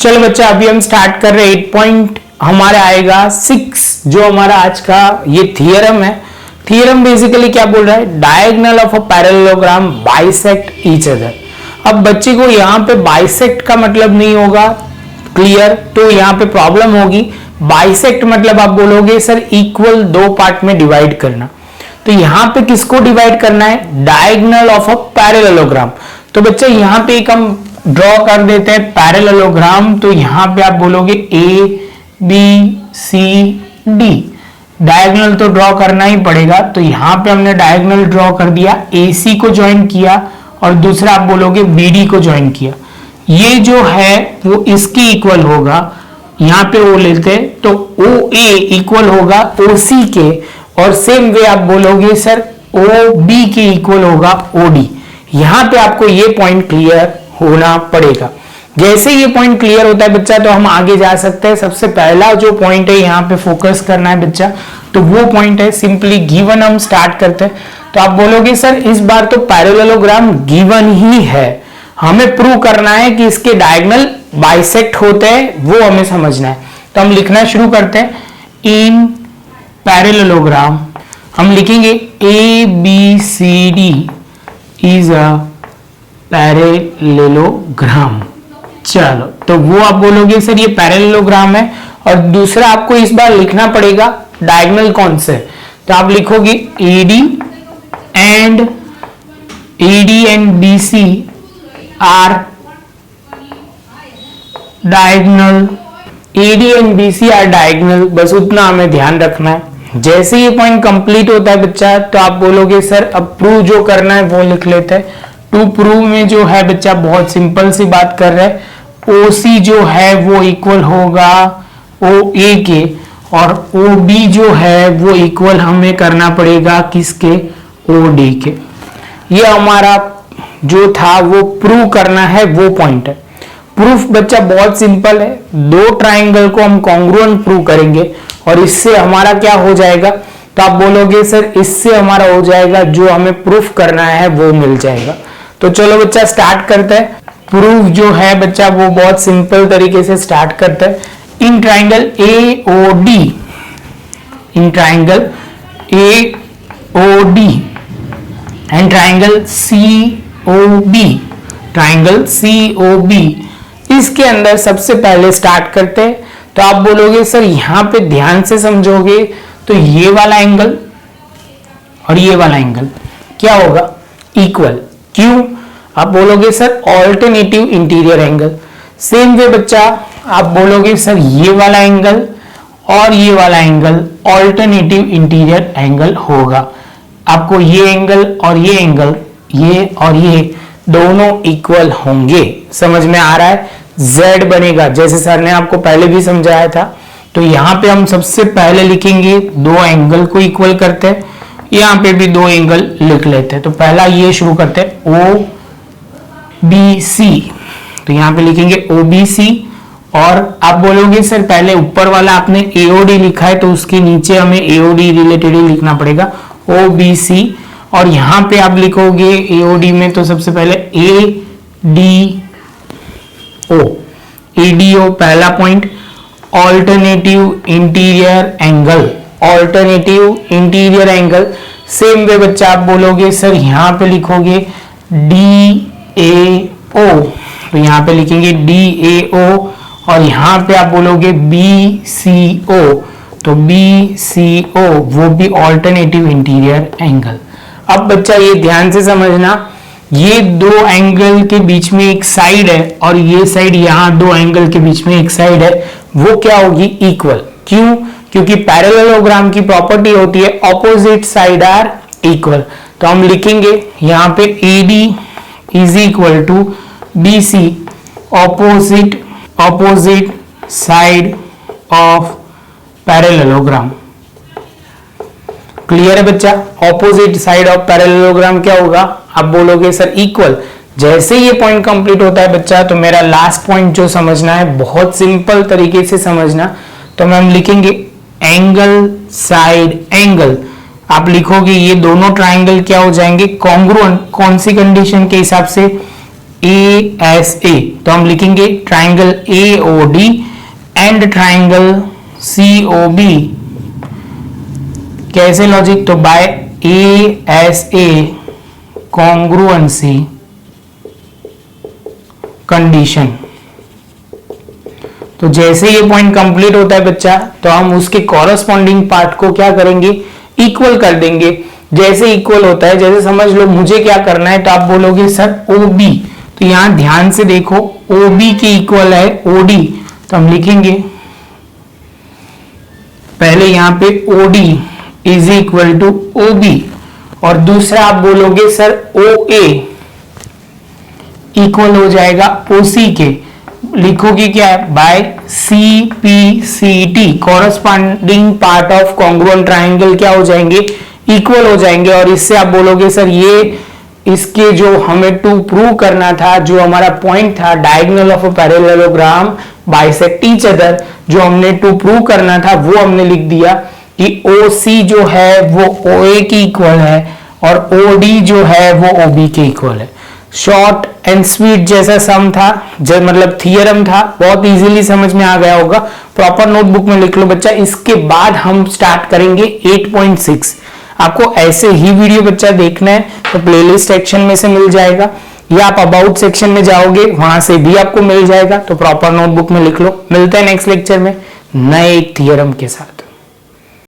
चलो बच्चा अभी हम स्टार्ट कर रहे हैं 8 पॉइंट हमारा आएगा 6 जो हमारा आज का ये थियरम है। थियरम बेसिकली क्या बोल रहा है, diagonal of a parallelogram bisect each other. अब बच्चे को यहाँ पे बाइसेक्ट का मतलब नहीं होगा क्लियर, तो यहाँ पे प्रॉब्लम होगी। बाइसेक्ट मतलब आप बोलोगे सर इक्वल दो पार्ट में डिवाइड करना, तो यहाँ पे किसको डिवाइड करना है, डायगोनल ऑफ अ पैरेललोग्राम। तो बच्चे यहाँ पे एक हम ड्रॉ कर देते हैं पैरेललोग्राम, तो यहाँ पे आप बोलोगे A B C D, diagonal तो ड्रॉ करना ही पड़ेगा। तो यहाँ पे हमने डायगोनल ड्रॉ कर दिया, ए सी को ज्वाइन किया और दूसरा आप बोलोगे बी डी को ज्वाइन किया। ये जो है वो इसकी इक्वल होगा, यहाँ पे ओ लेते हैं तो ओ ए इक्वल होगा ओ सी के, और सेम वे आप बोलोगे सर ओ बी के इक्वल होगा ओ डी। यहाँ पे आपको ये पॉइंट क्लियर होना पड़ेगा। जैसे ये पॉइंट क्लियर होता है बच्चा तो हम आगे जा सकते हैं। सबसे पहला जो पॉइंट है यहाँ पे फोकस करना है बच्चा, तो वो पॉइंट है सिंपली गिवन। हम स्टार्ट करते हैं तो आप बोलोगे सर इस बार तो पैरेललोग्राम गिवन ही है, हमें प्रूव करना है कि इसके डायगोनल बाइसेक्ट होते हैं, वो हमें समझना है। तो हम लिखना शुरू करते हैं, इन पैरेललोग्राम हम लिखेंगे A B C D is a parallelogram. चलो तो वो आप बोलोगे सर ये पैरेललोग्राम है, और दूसरा आपको इस बार लिखना पड़ेगा डायगोनल कौन से, तो आप लिखोगे AD and BC are diagonal, AD and BC are diagonal, बस उतना हमें ध्यान रखना है। जैसे ये पॉइंट कंप्लीट होता है बच्चा तो आप बोलोगे सर अब प्रूव जो करना है वो लिख लेते हैं। टू प्रूव में जो है बच्चा बहुत सिंपल सी बात कर रहे हैं, OC जो है वो इक्वल होगा OA के, और OB जो है वो इक्वल हमें करना पड़ेगा किसके, OD के। ये हमारा जो था वो प्रूव करना है वो पॉइंट है। प्रूफ बच्चा बहुत सिंपल है, दो ट्राइंगल को हम कॉन्ग्रुएंट प्रूव करेंगे और इससे हमारा क्या हो जाएगा, तो आप बोलोगे सर इससे हमारा हो जाएगा जो हमें प्रूफ करना है वो मिल जाएगा। तो चलो बच्चा स्टार्ट करते हैं। प्रूफ जो है बच्चा वो बहुत सिंपल तरीके से स्टार्ट करते हैं। In triangle AOD, in triangle AOD and triangle COB, triangle COB, इसके अंदर सबसे पहले स्टार्ट करते हैं। तो आप बोलोगे सर यहां पे ध्यान से समझोगे तो ये वाला एंगल और ये वाला एंगल क्या होगा, इक्वल। क्यों, आप बोलोगे sir alternative interior angle. Same way बच्चा आप बोलोगे सर ये वाला एंगल और ये वाला एंगल ऑल्टरनेटिव इंटीरियर एंगल होगा। आपको ये एंगल और ये एंगल, ये और ये दोनों इक्वल होंगे, समझ में आ रहा है। Z बनेगा जैसे सर ने आपको पहले भी समझाया था। तो यहां पे हम सबसे पहले लिखेंगे दो एंगल को इक्वल करते हैं, यहां पे भी दो एंगल लिख लेते हैं। तो पहला ये शुरू करते हैं OBC, तो यहां पे लिखेंगे OBC, और आप बोलोगे सर पहले ऊपर वाला आपने AOD लिखा है तो उसके नीचे हमें AOD रिलेटेड ही लिखना पड़ेगा OBC, और यहां पे आप लिखोगे AOD में तो सबसे पहले ADO पहला point, alternative interior angle, alternative interior angle. Same way बच्चा आप बोलोगे सर यहां पे लिखोगे DAO, तो यहां पे लिखेंगे DAO, और यहां पे आप बोलोगे BCO, तो BCO वो भी ऑल्टरनेटिव इंटीरियर एंगल। अब बच्चा ये ध्यान से समझना, ये दो एंगल के बीच में एक साइड है और ये साइड, यहां दो एंगल के बीच में एक साइड है, वो क्या होगी, इक्वल। क्यों, क्योंकि पैरेललोग्राम की प्रॉपर्टी होती है ऑपोजिट साइड आर इक्वल। तो हम लिखेंगे यहां पे AD is equal to BC, opposite side of parallelogram. Clear है बच्चा, ऑपोजिट साइड ऑफ पैरेललोग्राम क्या होगा, आप बोलोगे सर इक्वल। जैसे ये पॉइंट कंप्लीट होता है बच्चा तो मेरा लास्ट पॉइंट जो समझना है बहुत सिंपल तरीके से समझना, तो हम लिखेंगे एंगल साइड एंगल। आप लिखोगे ये दोनों ट्राइंगल क्या हो जाएंगे, कॉन्ग्रुएंट। कौन सी कंडीशन के हिसाब से, ASA, तो हम लिखेंगे triangle AOD and triangle COB। कैसे लॉजिक? तो बाय ASA कॉन्ग्रुएंसी कंडीशन। तो जैसे ये पॉइंट कंप्लीट होता है बच्चा, तो हम उसके कॉरस्पॉन्डिंग पार्ट को क्या करेंगे? इक्वल कर देंगे। जैसे इक्वल होता है, जैसे समझ लो मुझे क्या करना है, तो आप बोलोगे सर OB, तो यहां ध्यान से देखो OB के इक्वल है OD, तो हम लिखेंगे पहले यहां पे OD is equal to OB, और दूसरा आप बोलोगे सर OA इक्वल हो जाएगा OC के। लिखोगे क्या है? By CPCT, corresponding part of congruent triangle क्या हो जाएंगे? इक्वल हो जाएंगे। और इससे आप बोलोगे सर ये इसके जो हमें टू प्रूव करना था, जो हमारा पॉइंट था diagonal of a parallelogram bisect each other, जो हमने टू प्रूव करना था वो हमने लिख दिया कि OC जो है वो OA की इक्वल है और OD जो है वो OB के इक्वल है। शॉर्ट एंड स्वीट जैसा सम था, मतलब थियरम था, बहुत इजीली समझ में आ गया होगा। प्रॉपर नोटबुक में लिख लो बच्चा। इसके बाद हम स्टार्ट करेंगे 8.6। आपको ऐसे ही वीडियो बच्चा देखना है तो प्लेलिस्ट सेक्शन में से मिल जाएगा, या आप अबाउट सेक्शन में जाओगे वहां से भी आपको मिल जाएगा। तो प्रॉपर नोटबुक में लिख लो। मिलते हैं नेक्स्ट लेक्चर में नए एक थियरम के साथ।